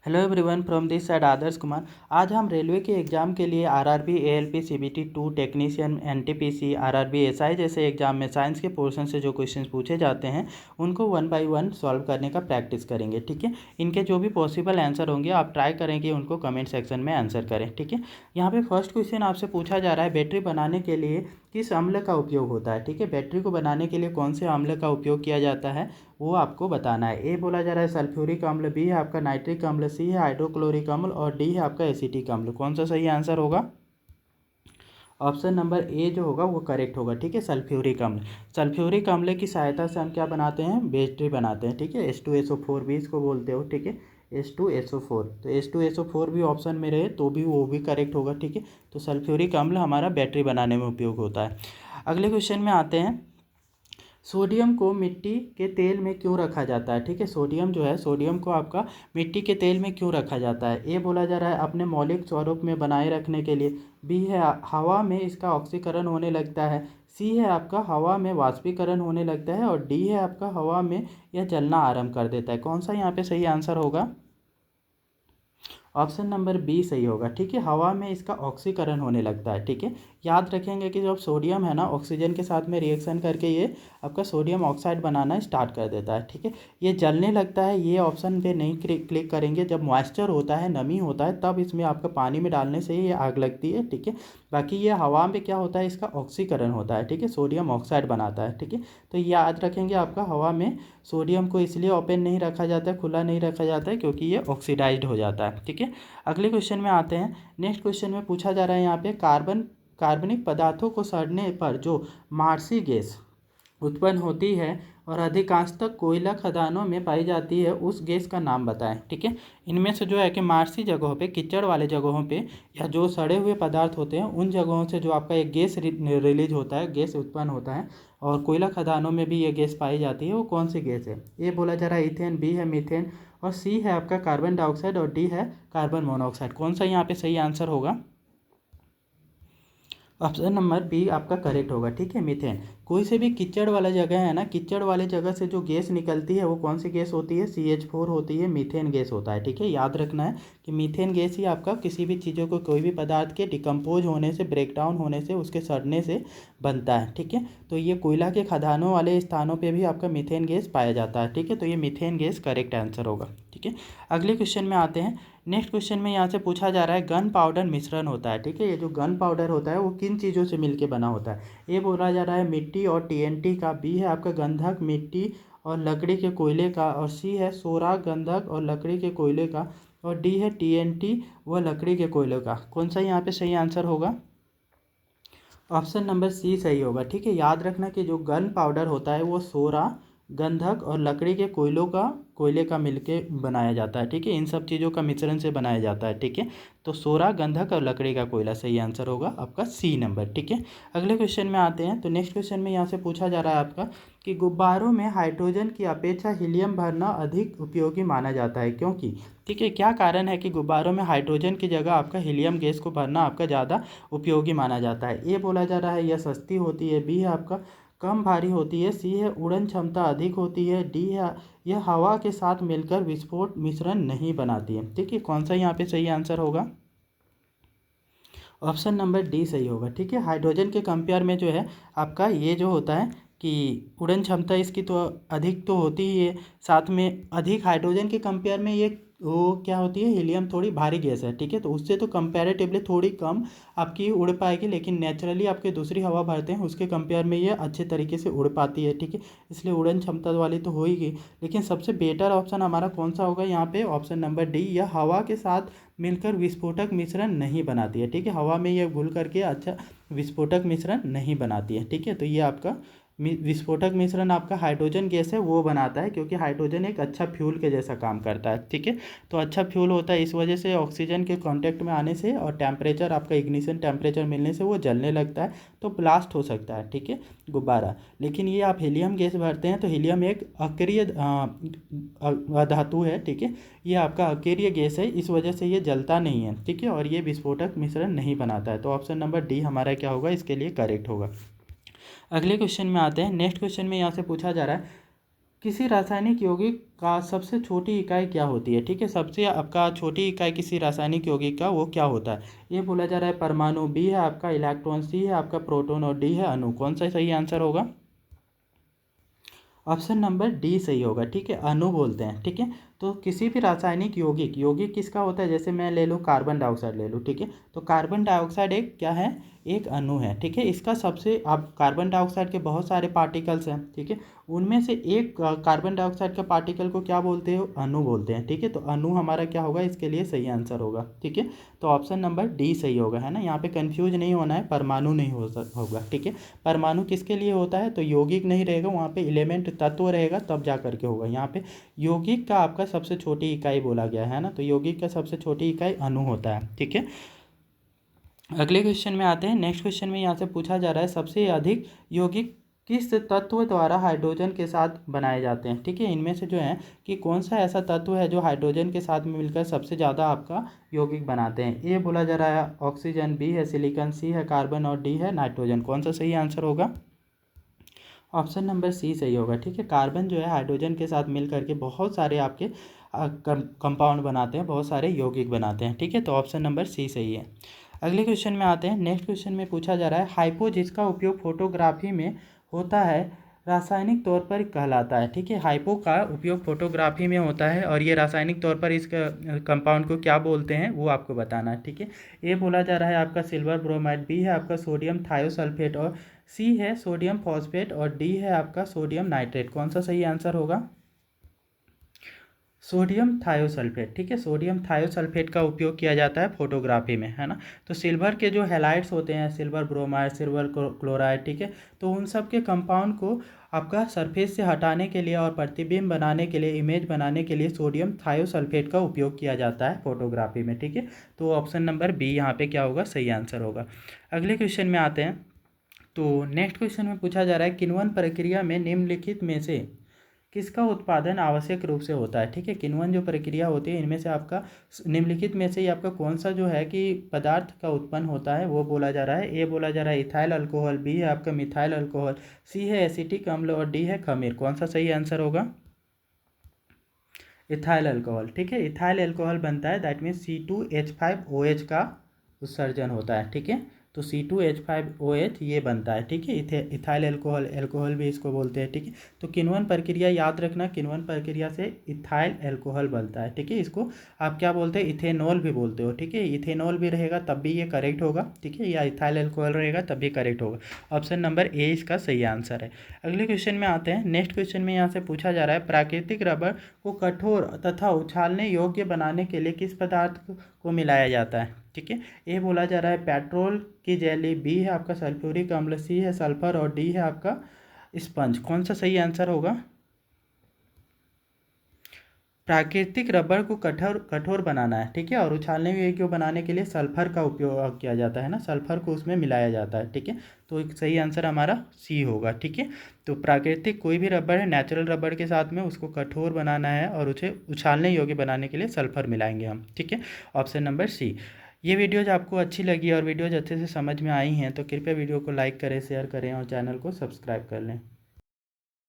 Hello everyone from this side Adarsh Kumar. आज हम railway के एग्ज़ाम के लिए RRB, ALP, CBT 2 technician, NTPC, RRB, SI जैसे एग्जाम में साइंस के पोर्शन से जो क्वेश्चंस पूछे जाते हैं उनको 1 बाय 1 सॉल्व करने का प्रैक्टिस करेंगे। ठीक है, इनके जो भी पॉसिबल आंसर होंगे आप ट्राई करें कि उनको कमेंट सेक्शन में आंसर करें। ठीक है, यहाँ पे फर्स्ट क्वेश्चन आपसे पूछा जा रहा है, बैटरी बनाने के लिए किस अम्ल का उपयोग होता है। ठीक है, बैटरी को बनाने के लिए कौन से अम्ल का उपयोग किया जाता है वो आपको बताना है। ए बोला जा रहा है सल्फ्यूरिक अम्ल, बी है आपका नाइट्रिक अम्ल, सी है हाइड्रोक्लोरिक अम्ल और डी है आपका एसिटिक अम्ल। कौन सा सही आंसर होगा? ऑप्शन नंबर ए जो होगा वो करेक्ट होगा। ठीक है, सल्फ्यूरिक अम्ल। सल्फ्यूरिक अम्ल की सहायता से हम क्या बनाते हैं? बैटरी बनाते हैं। ठीक है, H2SO4 भी इसको बोलते हो। ठीक है, H2SO4, तो H2SO4 भी ऑप्शन में रहे तो भी वो भी करेक्ट होगा। ठीक है, तो सल्फ्यूरिक अम्ल हमारा बैटरी बनाने में उपयोग होता है। अगले क्वेश्चन में आते हैं, सोडियम को मिट्टी के तेल में क्यों रखा जाता है। ठीक है, सोडियम जो है, सोडियम को आपका मिट्टी के तेल में क्यों रखा जाता है? ए बोला जा रहा है अपने मौलिक स्वरूप में बनाए रखने के लिए, बी है हवा में इसका ऑक्सीकरण होने लगता है, सी है आपका हवा में वाष्पीकरण होने लगता है और डी है आपका हवा में यह जलना आरंभ कर देता है। कौन सा यहाँ पे सही आंसर होगा? ऑप्शन नंबर बी सही होगा। ठीक है, हवा में इसका ऑक्सीकरण होने लगता है। ठीक है, याद रखेंगे कि जब सोडियम है ना ऑक्सीजन के साथ में रिएक्शन करके ये आपका सोडियम ऑक्साइड बनाना स्टार्ट कर देता है। ठीक है, ये जलने लगता है, ये ऑप्शन पे नहीं क्लिक करेंगे। जब मॉइस्चर होता है, नमी होता है, तब इसमें आपका पानी में डालने से ही ये आग लगती है। ठीक है, बाकी ये हवा में क्या होता है, इसका ऑक्सीकरण होता है। ठीक है, सोडियम ऑक्साइड बनाता है। ठीक है, तो याद रखेंगे आपका हवा में सोडियम को इसलिए ओपन नहीं रखा जाता है, खुला नहीं रखा जाता है क्योंकि ये ऑक्सीडाइज्ड हो जाता है। ठीक है, अगले क्वेश्चन में आते हैं। नेक्स्ट क्वेश्चन में पूछा जा रहा है यहाँ पे, कार्बनिक पदार्थों को सड़ने पर जो मार्सी गैस उत्पन्न होती है और अधिकांशतः कोयला खदानों में पाई जाती है, उस गैस का नाम बताएं। ठीक है, इनमें से जो है कि मार्सी जगहों पे, कीचड़ वाले जगहों पे या जो सड़े हुए पदार्थ होते हैं उन जगहों से जो आपका एक गैस रिलीज होता है, गैस उत्पन्न होता है और कोयला खदानों में भी ये गैस पाई जाती है, वो कौन सी गैस है? ये बोला जा रहा है इथेन, बी है मीथेन और सी है आपका कार्बन डाइऑक्साइड और डी है कार्बन मोनोऑक्साइड। कौन सा यहाँ पे सही आंसर होगा? ऑप्शन नंबर बी आपका करेक्ट होगा। ठीक है, मीथेन। कोई से भी कीचड़ वाला जगह है ना, कीचड़ वाले जगह से जो गैस निकलती है वो कौन सी गैस होती है? CH4 होती है, मीथेन गैस होता है। ठीक है, याद रखना है कि मीथेन गैस ही आपका किसी भी चीज़ों को, कोई भी पदार्थ के डिकम्पोज होने से, ब्रेक डाउन होने से, उसके सड़ने से बनता है। ठीक है, तो ये कोयला के खदानों वाले स्थानों पर भी आपका मीथेन गैस पाया जाता है। ठीक है, तो ये मीथेन गैस करेक्ट आंसर होगा। ठीक है, अगले क्वेश्चन में आते हैं। नेक्स्ट क्वेश्चन में यहाँ से पूछा जा रहा है, गन पाउडर मिश्रण होता है। ठीक है, ये जो गन पाउडर होता है वो किन चीज़ों से मिलके बना होता है? ये बोला जा रहा है मिट्टी और TNT का, बी है आपका गंधक, मिट्टी और लकड़ी के कोयले का और सी है सोरा, गंधक और लकड़ी के कोयले का और डी है TNT व लकड़ी के कोयले का। कौन सा यहाँ पे सही आंसर होगा? ऑप्शन नंबर सी सही होगा। ठीक है, याद रखना कि जो गन पाउडर होता है वो सोरा, गंधक और लकड़ी के कोयले का मिलके बनाया जाता है। ठीक है, इन सब चीज़ों का मिश्रण से बनाया जाता है। ठीक है, तो सोरा, गंधक और लकड़ी का कोयला सही आंसर होगा आपका सी नंबर। ठीक है, अगले क्वेश्चन में आते हैं। तो नेक्स्ट क्वेश्चन में यहाँ से पूछा जा रहा है आपका कि गुब्बारों में हाइड्रोजन की अपेक्षा हीलियम भरना अधिक उपयोगी माना जाता है, क्योंकि? ठीक है, क्या कारण है कि गुब्बारों में हाइड्रोजन की जगह आपका हीलियम गैस को भरना आपका ज़्यादा उपयोगी माना जाता है? ये बोला जा रहा है यह सस्ती होती है, बी है आपका कम भारी होती है, सी है उड़न क्षमता अधिक होती है, डी है यह हवा के साथ मिलकर विस्फोट मिश्रण नहीं बनाती है। ठीक है, कौन सा यहाँ पे सही आंसर होगा? ऑप्शन नंबर डी सही होगा। ठीक है, हाइड्रोजन के कंपेयर में जो है आपका ये जो होता है कि उड़न क्षमता इसकी तो अधिक तो होती ही है, साथ में अधिक हाइड्रोजन के कंपेयर में ये वो क्या होती है, हीलियम थोड़ी भारी गैस है। ठीक है, तो उससे तो कंपैरेटिवली थोड़ी कम आपकी उड़ पाएगी, लेकिन नेचुरली आपके दूसरी हवा भरते हैं उसके कंपेयर में ये अच्छे तरीके से उड़ पाती है। ठीक है, इसलिए उड़न क्षमता वाली तो होगी, लेकिन सबसे बेटर ऑप्शन हमारा कौन सा होगा यहाँ पे? ऑप्शन नंबर डी, यह हवा के साथ मिलकर विस्फोटक मिश्रण नहीं बनाती है। ठीक है, हवा में ये घुल करके अच्छा विस्फोटक मिश्रण नहीं बनाती है। ठीक है, तो ये आपका विस्फोटक मिश्रण आपका हाइड्रोजन गैस है वो बनाता है, क्योंकि हाइड्रोजन एक अच्छा फ्यूल के जैसा काम करता है। ठीक है, तो अच्छा फ्यूल होता है, इस वजह से ऑक्सीजन के कांटेक्ट में आने से और टेम्परेचर आपका इग्निशन टेम्परेचर मिलने से वो जलने लगता है, तो ब्लास्ट हो सकता है। ठीक है, गुब्बारा। लेकिन ये आप हीलियम गैस भरते हैं तो हीलियम एक अक्रिय धातु है। ठीक है, ये आपका अकेरिय गैस है, इस वजह से ये जलता नहीं है। ठीक है, और ये विस्फोटक मिश्रण नहीं बनाता है, तो ऑप्शन नंबर डी हमारा क्या होगा, इसके लिए करेक्ट होगा। अगले क्वेश्चन में आते हैं। नेक्स्ट क्वेश्चन में यहाँ से पूछा जा रहा है, किसी रासायनिक यौगिक का सबसे छोटी इकाई क्या होती है? ठीक है, सबसे आपका छोटी इकाई किसी रासायनिक यौगिक का वो क्या होता है? ये बोला जा रहा है परमाणु, बी है आपका इलेक्ट्रॉन, सी है आपका प्रोटॉन और डी है अणु। कौन सा सही आंसर होगा? ऑप्शन नंबर डी सही होगा। ठीक है, अणु बोलते हैं। ठीक है, तो किसी भी रासायनिक यौगिक, यौगिक किसका होता है? जैसे मैं ले लूँ कार्बन डाइऑक्साइड ले लूँ। ठीक है, तो कार्बन डाइऑक्साइड एक क्या है? एक अणु है। ठीक है, इसका सबसे, आप कार्बन डाइऑक्साइड के बहुत सारे पार्टिकल्स हैं। ठीक है, उनमें से एक कार्बन डाइऑक्साइड का पार्टिकल को क्या बोलते हो? अणु बोलते हैं। ठीक है, तो अणु हमारा क्या होगा? इसके लिए सही आंसर होगा। ठीक है, तो ऑप्शन नंबर डी सही होगा, है ना। यहाँ पे कंफ्यूज नहीं होना है, परमाणु नहीं होगा। ठीक है, परमाणु किसके लिए होता है? तो यौगिक नहीं रहेगा, वहाँ पे एलिमेंट तत्व रहेगा तब जा करके होगा। यहाँ पे यौगिक का आपका सबसे छोटी इकाई बोला गया है ना, तो यौगिक का सबसे छोटी इकाई अणु होता है। ठीक है, अगले क्वेश्चन में आते हैं। नेक्स्ट क्वेश्चन में यहाँ से पूछा जा रहा है सबसे अधिक यौगिक किस तत्व द्वारा हाइड्रोजन के साथ बनाए जाते हैं? ठीक है, इनमें से जो है कि कौन सा ऐसा तत्व है जो हाइड्रोजन के साथ में मिलकर सबसे ज़्यादा आपका यौगिक बनाते हैं? ए बोला जा रहा है ऑक्सीजन, बी है सिलिकॉन, सी है कार्बन और डी है नाइट्रोजन। कौन सा सही आंसर होगा? ऑप्शन नंबर सी सही होगा। ठीक है, कार्बन जो है हाइड्रोजन के साथ मिल करके बहुत सारे आपके कंपाउंड बनाते हैं, बहुत सारे यौगिक बनाते हैं। ठीक है, तो ऑप्शन नंबर सी सही है। अगले क्वेश्चन में आते हैं। नेक्स्ट क्वेश्चन में पूछा जा रहा है हाइपो जिसका उपयोग फोटोग्राफी में होता है रासायनिक तौर पर कहलाता है। ठीक है, हाइपो का उपयोग फोटोग्राफी में होता है और ये रासायनिक तौर पर इस कंपाउंड को क्या बोलते हैं वो आपको बताना है। ठीक है, ये बोला जा रहा है आपका सिल्वर ब्रोमाइड, बी है आपका सोडियम थायोसल्फेट और सी है सोडियम फॉस्फेट और डी है आपका सोडियम नाइट्रेट। कौन सा सही आंसर होगा? Sodium thiosulphate. ठीक है, सोडियम थायोसल्फेट का उपयोग किया जाता है फोटोग्राफी में, है ना। तो सिल्वर के जो हैलाइड्स होते हैं, सिल्वर ब्रोमाइड, सिल्वर क्लोराइड, ठीक है, तो उन सब के कंपाउंड को आपका सरफेस से हटाने के लिए और प्रतिबिंब बनाने के लिए, इमेज बनाने के लिए सोडियम थायोसल्फेट का उपयोग किया जाता है फोटोग्राफी में। ठीक है, तो ऑप्शन नंबर बी यहाँ पे क्या होगा? सही आंसर होगा। अगले क्वेश्चन में आते हैं। तो नेक्स्ट क्वेश्चन में पूछा जा रहा है किण्वन प्रक्रिया में निम्नलिखित में से किसका उत्पादन आवश्यक रूप से होता है? ठीक है, किण्वन जो प्रक्रिया होती है इनमें से आपका निम्नलिखित में से ही आपका कौन सा जो है कि पदार्थ का उत्पन्न होता है वो बोला जा रहा है। ए बोला जा रहा है इथाइल अल्कोहल, बी है आपका मिथाइल अल्कोहल, सी है एसिटिक अम्ल और डी है खमीर। कौन सा सही आंसर होगा? Ethyl alcohol. ठीक है, इथाइल अल्कोहल बनता है, दैट मीन्स C2H5OH का उत्सर्जन होता है। ठीक है, तो C2H5OH ये बनता है। ठीक है, इथाइल अल्कोहल, अल्कोहल भी इसको बोलते हैं। ठीक है, तो किण्वन प्रक्रिया याद रखना, किण्वन प्रक्रिया से इथाइल अल्कोहल बनता है। ठीक है, इसको आप क्या बोलते हैं? इथेनॉल भी बोलते हो। ठीक है, इथेनॉल भी रहेगा तब भी ये करेक्ट होगा। ठीक है, या इथाइल अल्कोहल रहेगा तब भी करेक्ट होगा। ऑप्शन नंबर ए इसका सही आंसर है। अगले क्वेश्चन में आते हैं। नेक्स्ट क्वेश्चन में यहाँ से पूछा जा रहा है प्राकृतिक रबर को कठोर तथा उछालने योग्य बनाने के लिए किस पदार्थ को मिलाया जाता है? ठीक है, ए बोला जा रहा है पेट्रोल की जेली, बी है आपका सल्फ्यूरिक अम्ल, सी है सल्फर और डी है आपका स्पंज। कौन सा सही आंसर होगा? प्राकृतिक रबर को कठोर कठोर बनाना है। ठीक है, और उछालने योग्य बनाने के लिए सल्फर का उपयोग किया जाता है ना, सल्फर को उसमें मिलाया जाता है। ठीक है, तो एक सही आंसर हमारा सी होगा। ठीक है, तो प्राकृतिक कोई भी रबर है नेचुरल रबर के साथ में उसको कठोर बनाना है और उसे उछालने योग्य बनाने के लिए सल्फर मिलाएंगे हम। ठीक है, ऑप्शन नंबर सी। ये वीडियोज़ आपको अच्छी लगी और वीडियोज़ अच्छे से समझ में आई हैं तो कृपया वीडियो को लाइक करें, शेयर करें और चैनल को सब्सक्राइब कर लें।